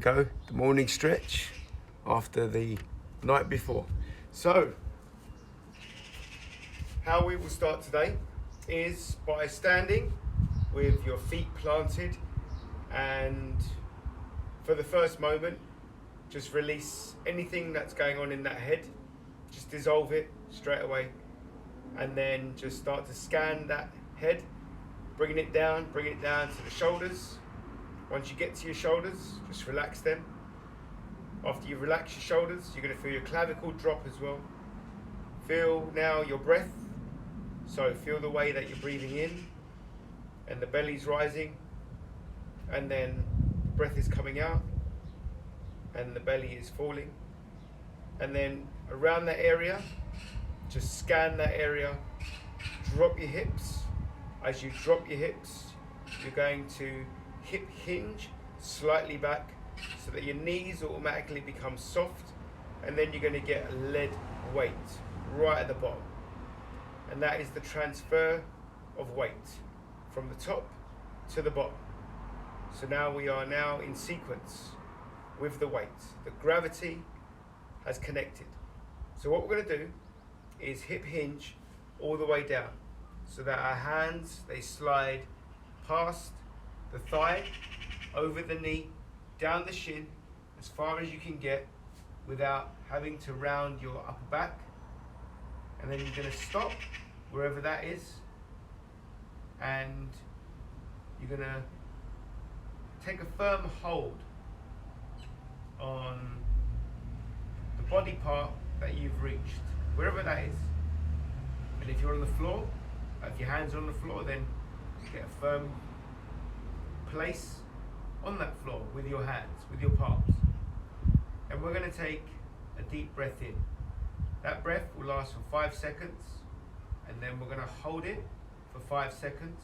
Go the morning stretch after the night before. So how we will start today is by standing with your feet planted, and for the first moment just release anything that's going on in that head, just dissolve it straight away, and then just start to scan that head, bringing it down to the shoulders. Once you get to your shoulders, just relax them. After you relax your shoulders, you're going to feel your clavicle drop as well. Feel now your breath. So feel the way that you're breathing in and the belly's rising, and then breath is coming out and the belly is falling. And then around that area, just scan that area. Drop your hips. As you drop your hips, you're going to hip hinge slightly back so that your knees automatically become soft, and then you're going to get a lead weight right at the bottom, and that is the transfer of weight from the top to the bottom. So now we are now in sequence with the weight. The gravity has connected. So what we're going to do is hip hinge all the way down so that our hands, they slide past the thigh, over the knee, down the shin, as far as you can get without having to round your upper back. And then you're going to stop wherever that is, and you're going to take a firm hold on the body part that you've reached, wherever that is. And if you're on the floor, if your hands are on the floor, then get a firm place on that floor with your hands, with your palms. And we're going to take a deep breath in. That breath will last for 5 seconds, and then we're going to hold it for 5 seconds,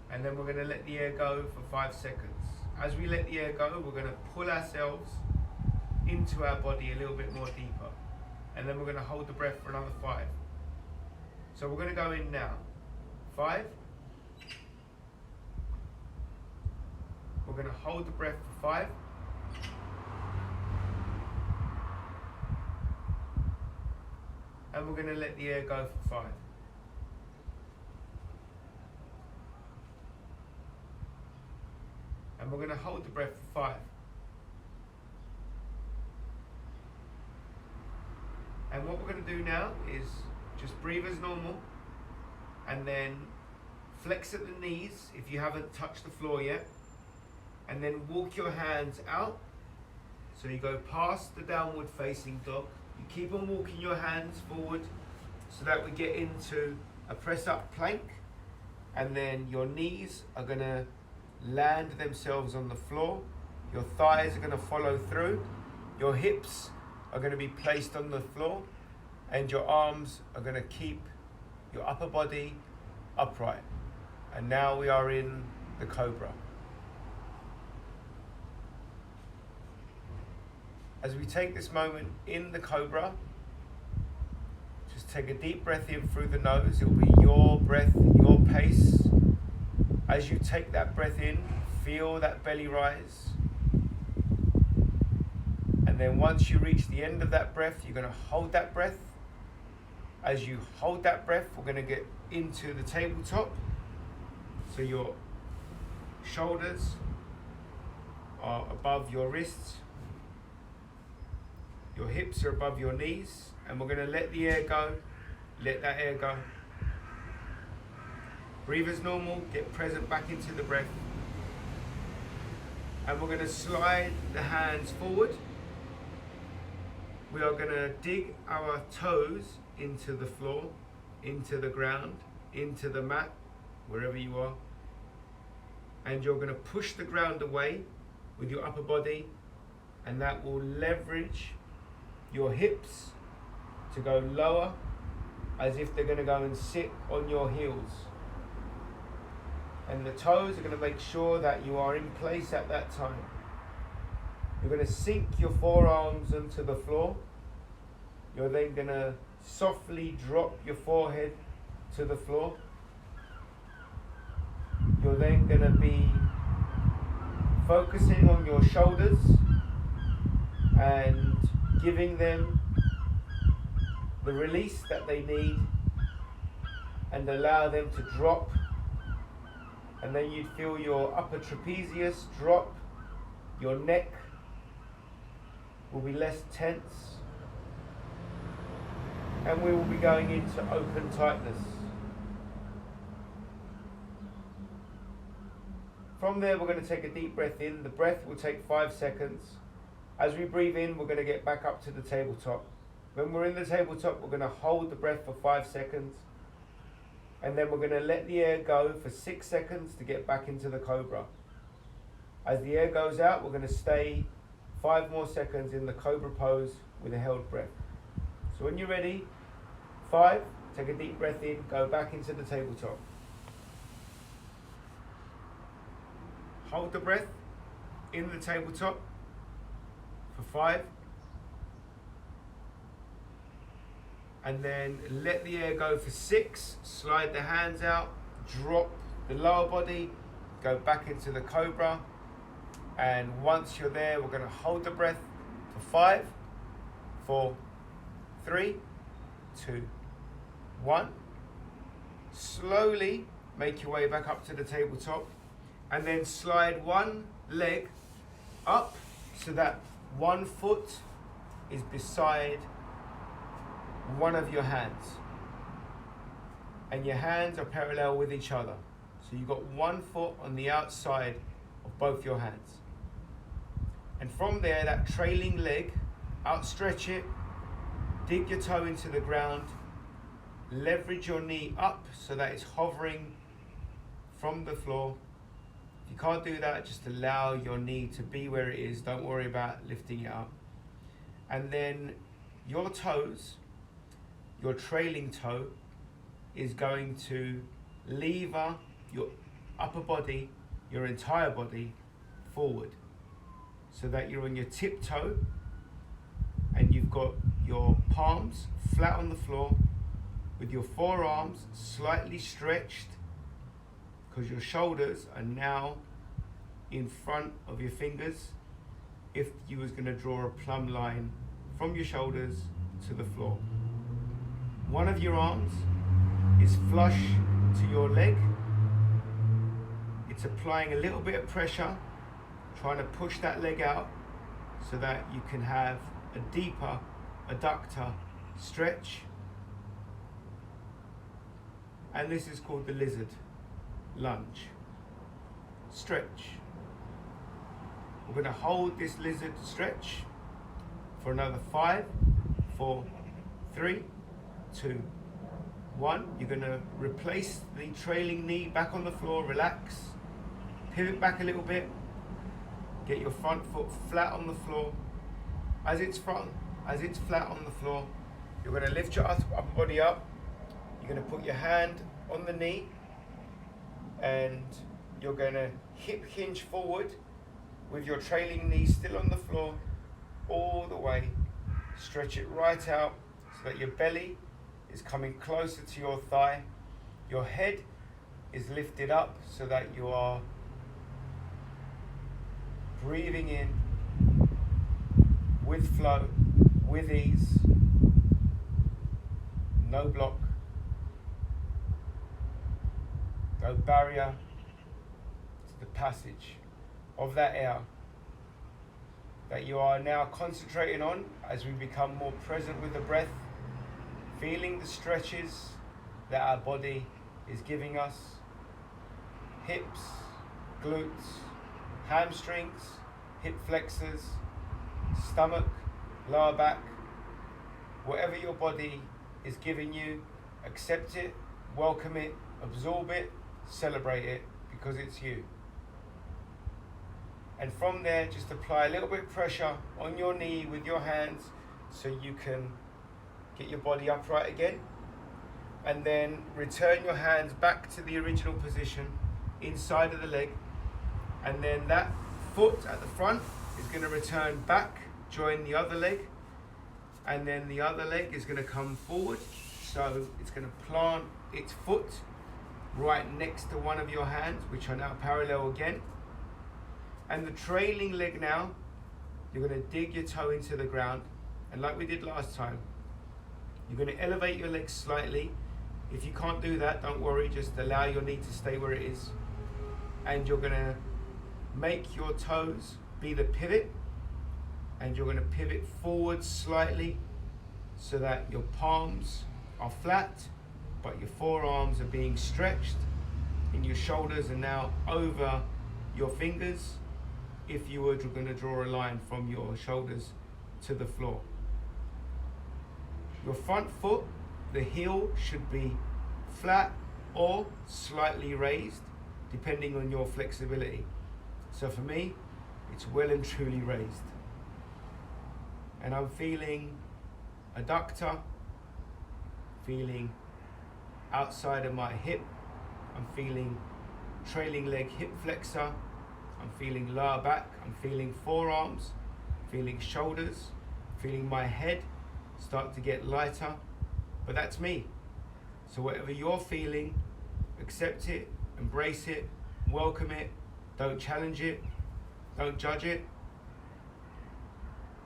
and then we're going to let the air go for 5 seconds. As we let the air go, we're going to pull ourselves into our body a little bit more deeper, and then we're going to hold the breath for another 5. So we're going to go in now. 5. We're going to hold the breath for 5. And we're going to let the air go for 5. And we're going to hold the breath for 5. And what we're going to do now is just breathe as normal, and then flex at the knees if you haven't touched the floor yet, and then walk your hands out. So you go past the downward facing dog. You keep on walking your hands forward so that we get into a press up plank, and then your knees are going to land themselves on the floor. Your thighs are going to follow through. Your hips are going to be placed on the floor, and your arms are going to keep your upper body upright. And now we are in the cobra. As we take this moment in the cobra, just take a deep breath in through the nose. It will be your breath, your pace. As you take that breath in, feel that belly rise. And then once you reach the end of that breath, you're going to hold that breath. As you hold that breath, we're going to get into the tabletop. So your shoulders are above your wrists. Your hips are above your knees, and we're going to let the air go. Let that air go. Breathe as normal, get present back into the breath. And we're going to slide the hands forward. We are going to dig our toes into the floor, into the ground, into the mat, wherever you are. And you're going to push the ground away with your upper body, and that will leverage your hips to go lower, as if they're going to go and sit on your heels. And the toes are going to make sure that you are in place at that time. You're going to sink your forearms onto the floor. You're then going to softly drop your forehead to the floor. You're then going to be focusing on your shoulders and giving them the release that they need, and allow them to drop. And then you'd feel your upper trapezius drop, your neck will be less tense, and we will be going into open tightness. From there, we're going to take a deep breath in. The breath will take 5 seconds. As we breathe in, we're going to get back up to the tabletop. When we're in the tabletop, we're going to hold the breath for 5 seconds. And then we're going to let the air go for 6 seconds to get back into the cobra. As the air goes out, we're going to stay 5 more seconds in the cobra pose with a held breath. So when you're ready, 5, take a deep breath in, go back into the tabletop. Hold the breath in the tabletop for 5. And then let the air go for 6. Slide the hands out, drop the lower body, go back into the cobra. And once you're there, we're going to hold the breath for 5, 4, 3, 2, 1. Slowly make your way back up to the tabletop, and then slide one leg up so that one foot is beside one of your hands, and your hands are parallel with each other. So you've got one foot on the outside of both your hands. And from there, that trailing leg, outstretch it, dig your toe into the ground, leverage your knee up so that it's hovering from the floor. If you can't do that, just allow your knee to be where it is. Don't worry about lifting it up. And then your toes, your trailing toe, is going to lever your upper body, your entire body, forward, so that you're on your tiptoe and you've got your palms flat on the floor with your forearms slightly stretched, because your shoulders are now in front of your fingers if you was going to draw a plumb line from your shoulders to the floor. One of your arms is flush to your leg. It's applying a little bit of pressure, trying to push that leg out so that you can have a deeper adductor stretch. And this is called the lizard lunge. Stretch. We're going to hold this lizard stretch for another 5, 4, 3, 2, 1. You're going to replace the trailing knee back on the floor, relax, pivot back a little bit, get your front foot flat on the floor. As it's flat on the floor, you're going to lift your upper body up. You're going to put your hand on the knee, and you're going to hip hinge forward with your trailing knee still on the floor all the way. Stretch it right out so that your belly is coming closer to your thigh. Your head is lifted up so that you are breathing in with flow, with ease, no block, no barrier to the passage of that air that you are now concentrating on as we become more present with the breath, feeling the stretches that our body is giving us. Hips, glutes, hamstrings, hip flexors, stomach, lower back, whatever your body is giving you, accept it, welcome it, absorb it, celebrate it, because it's you. And from there, just apply a little bit of pressure on your knee with your hands so you can get your body upright again. And then return your hands back to the original position inside of the leg. And then that foot at the front is going to return back, join the other leg. And then the other leg is going to come forward. So it's going to plant its foot right next to one of your hands, which are now parallel again. And the trailing leg now you're going to dig your toe into the ground, and like we did last time, you're going to elevate your legs slightly. If you can't do that, don't worry, just allow your knee to stay where it is. And you're going to make your toes be the pivot, and you're going to pivot forward slightly so that your palms are flat, but your forearms are being stretched, and your shoulders are now over your fingers if you were going to draw a line from your shoulders to the floor. Your front foot, the heel should be flat or slightly raised, depending on your flexibility. So for me, it's well and truly raised. And I'm feeling adductor, feeling outside of my hip, I'm feeling trailing leg hip flexor, I'm feeling lower back, I'm feeling forearms, feeling shoulders, feeling my head start to get lighter, but that's me. So whatever you're feeling, accept it, embrace it, welcome it, don't challenge it, don't judge it,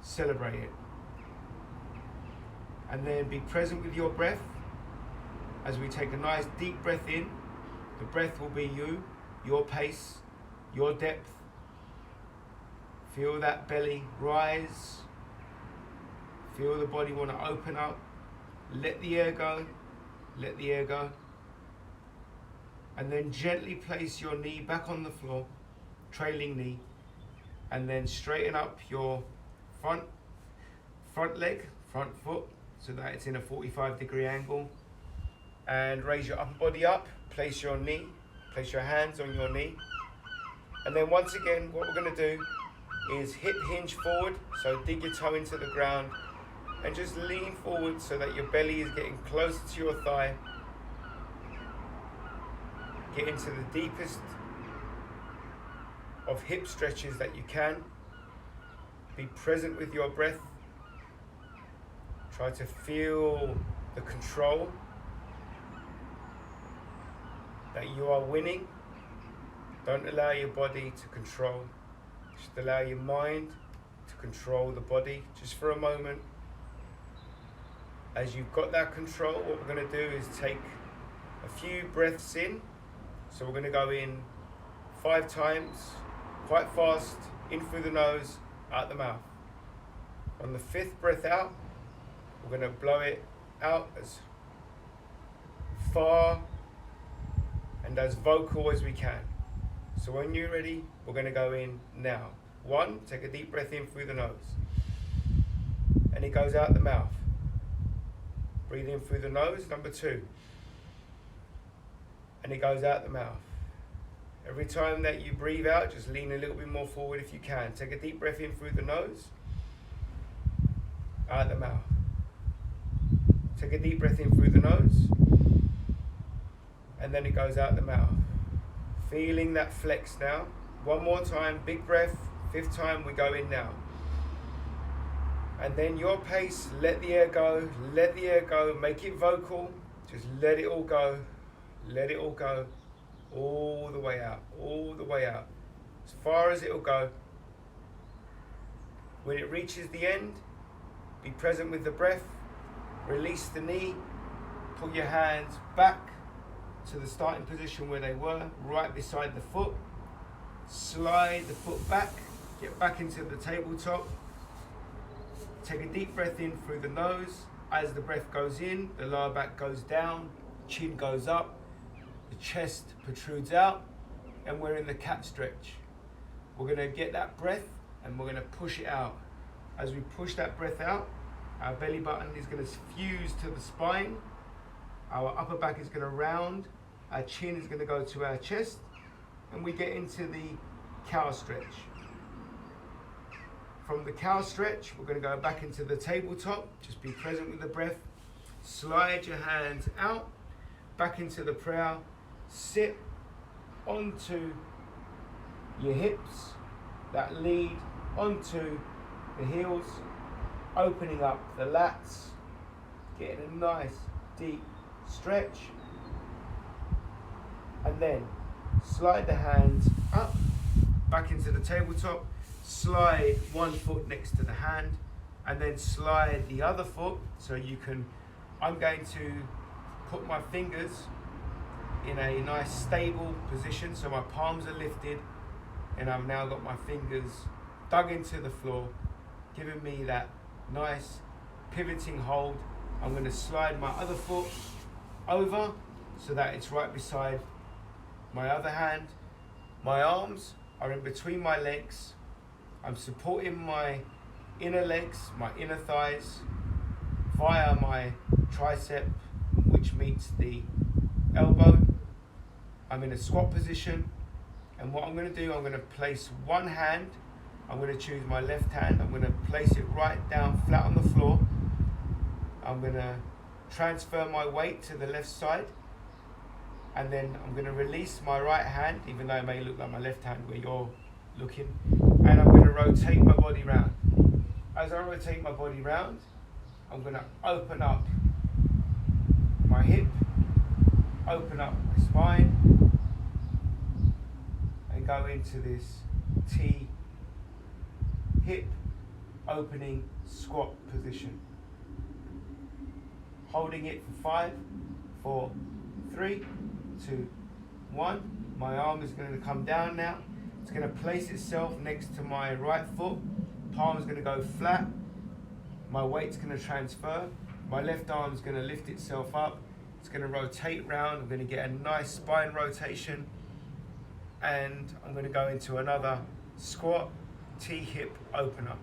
celebrate it. And then be present with your breath. As we take a nice deep breath in, the breath will be you, your pace, your depth. Feel that belly rise. Feel the body want to open up. Let the air go. Let the air go. And then gently place your knee back on the floor, trailing knee, and then straighten up your front leg, front foot, so that it's in a 45-degree angle. And raise your upper body up, place your hands on your knee. And then once again, what we're going to do is hip hinge forward, so dig your toe into the ground and just lean forward so that your belly is getting closer to your thigh. Get into the deepest of hip stretches that you can. Be present with your breath. Try to feel the control that you are winning. Don't allow your body to control. Just allow your mind to control the body just for a moment. As you've got that control, what we're going to do is take a few breaths in. So we're going to go in 5 times, quite fast, in through the nose, out the mouth. On the 5th breath out, we're going to blow it out as far and as vocal as we can. So when you're ready, we're going to go in now. 1, take a deep breath in through the nose. And it goes out the mouth. Breathe in through the nose, number 2. And it goes out the mouth. Every time that you breathe out, just lean a little bit more forward if you can. Take a deep breath in through the nose, out the mouth. Take a deep breath in through the nose, and then it goes out the mouth. Feeling that flex now. 1 more time, big breath. 5th time, we go in now. And then your pace, let the air go, let the air go, make it vocal, just let it all go, let it all go, all the way out, as far as it'll go. When it reaches the end, be present with the breath, release the knee, pull your hands back to the starting position where they were, right beside the foot, slide the foot back, get back into the tabletop. Take a deep breath in through the nose. As the breath goes in, the lower back goes down, chin goes up, the chest protrudes out, and we're in the cat stretch. We're going to get that breath and we're going to push it out. As we push that breath out, our belly button is going to fuse to the spine, our upper back is going to round, our chin is going to go to our chest, and we get into the cow stretch. From the cow stretch, we're going to go back into the tabletop. Just be present with the breath. Slide your hands out, back into the prayer. Sit onto your hips that lead onto the heels, opening up the lats, getting a nice deep stretch. And then slide the hands up, back into the tabletop. slide one foot next to the hand and then slide the other foot. So I'm going to put my fingers in a nice stable position, so my palms are lifted and I've now got my fingers dug into the floor, giving me that nice pivoting hold. I'm going to slide my other foot over so that it's right beside my other hand. My arms are in between my legs. I'm supporting my inner legs, my inner thighs, via my tricep, which meets the elbow. I'm in a squat position, and what I'm going to do, I'm going to place one hand, I'm going to choose my left hand, I'm going to place it right down flat on the floor. I'm going to transfer my weight to the left side, and then I'm going to release my right hand, even though it may look like my left hand where you're looking, and I'm going to rotate my body round. As I rotate my body round, I'm going to open up my hip, open up my spine, and go into this T hip opening squat position. Holding it for 5, 4, 3, 2, 1. My arm is going to come down now. It's going to place itself next to my right foot. Palm is going to go flat. My weight's going to transfer. My left arm is going to lift itself up. It's going to rotate round. I'm going to get a nice spine rotation. And I'm going to go into another squat T hip opener.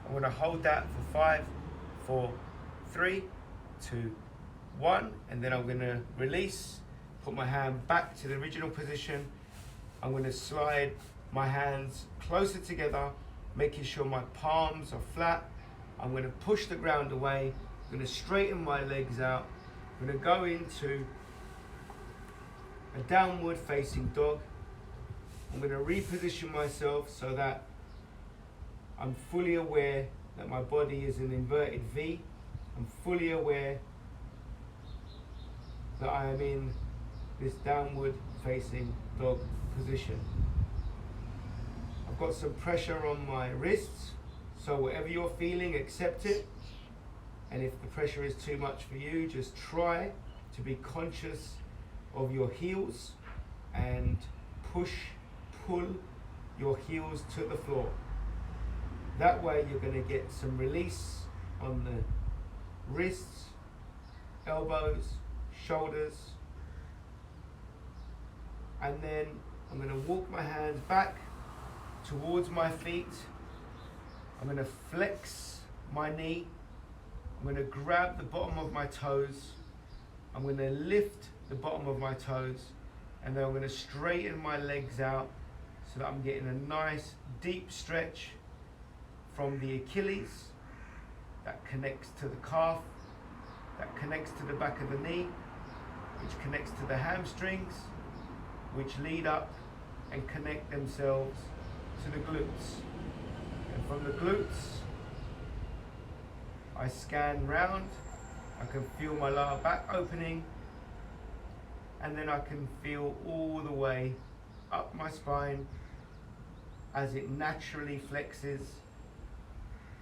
I'm going to hold that for 5, 4, 3, 2, 1, and then I'm going to release, put my hand back to the original position. I'm going to slide my hands closer together, making sure my palms are flat. I'm going to push the ground away. I'm going to straighten my legs out. I'm going to go into a downward facing dog. I'm going to reposition myself so that I'm fully aware that my body is an inverted V. I'm fully aware that I am in this downward facing dog position. I've got some pressure on my wrists, so whatever you're feeling, accept it. And if the pressure is too much for you, just try to be conscious of your heels and pull your heels to the floor. That way you're going to get some release on the wrists, elbows, shoulders, and then I'm going to walk my hands back towards my feet. I'm going to flex my knee. I'm going to grab the bottom of my toes. I'm going to lift the bottom of my toes, and then I'm going to straighten my legs out so that I'm getting a nice deep stretch from the Achilles that connects to the calf, that connects to the back of the knee, which connects to the hamstrings, which lead up and connect themselves to the glutes. And from the glutes, I scan round, I can feel my lower back opening, and then I can feel all the way up my spine as it naturally flexes,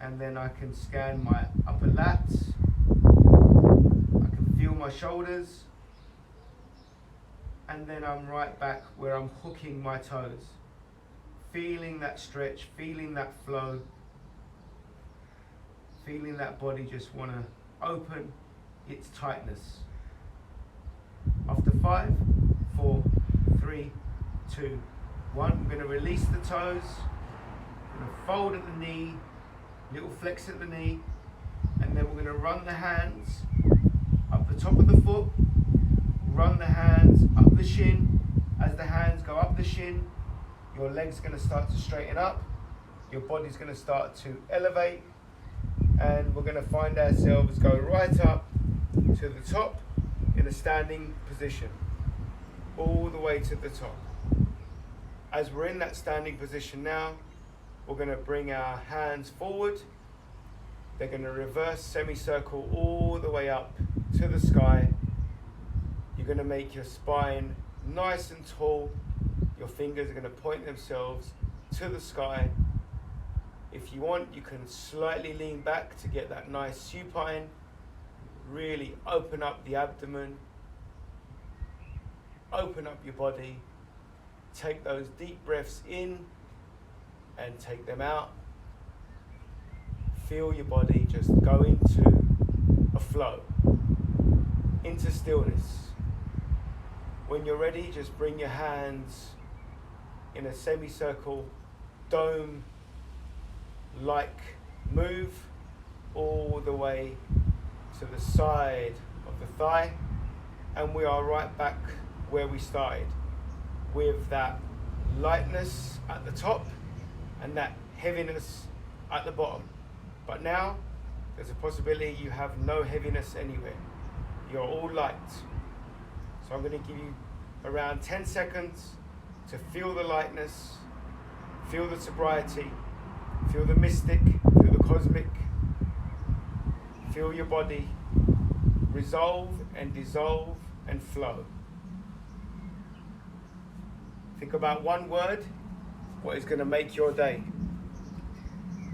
and then I can scan my upper lats, I can feel my shoulders, and then I'm right back where I'm hooking my toes, feeling that stretch, feeling that flow, feeling that body just want to open its tightness. After 5, 4, 3, 2, 1, I'm going to release the toes, I'm going to fold at the knee, little flex at the knee, and then we're going to run the hands up the top of the foot, run the hands up the shin. As the hands go up the shin, your legs are going to start to straighten up, your body's going to start to elevate, and we're going to find ourselves go right up to the top in a standing position, all the way to the top. As we're in that standing position now, we're going to bring our hands forward. They're going to reverse semicircle all the way up to the sky. You're going to make your spine nice and tall. Your fingers are going to point themselves to the sky. If you want, you can slightly lean back to get that nice supine. Really open up the abdomen, open up your body, take those deep breaths in and take them out. Feel your body just go into a flow, into stillness. When you're ready, just bring your hands in a semicircle, dome-like move all the way to the side of the thigh, and we are right back where we started, with that lightness at the top and that heaviness at the bottom. But now there's a possibility you have no heaviness anywhere. You're all light. So I'm going to give you around 10 seconds to feel the lightness, feel the sobriety, feel the mystic, feel the cosmic, feel your body resolve and dissolve and flow. Think about one word, what is going to make your day.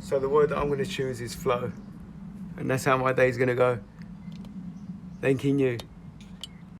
So the word that I'm going to choose is flow. And that's how my day is going to go. Thanking you.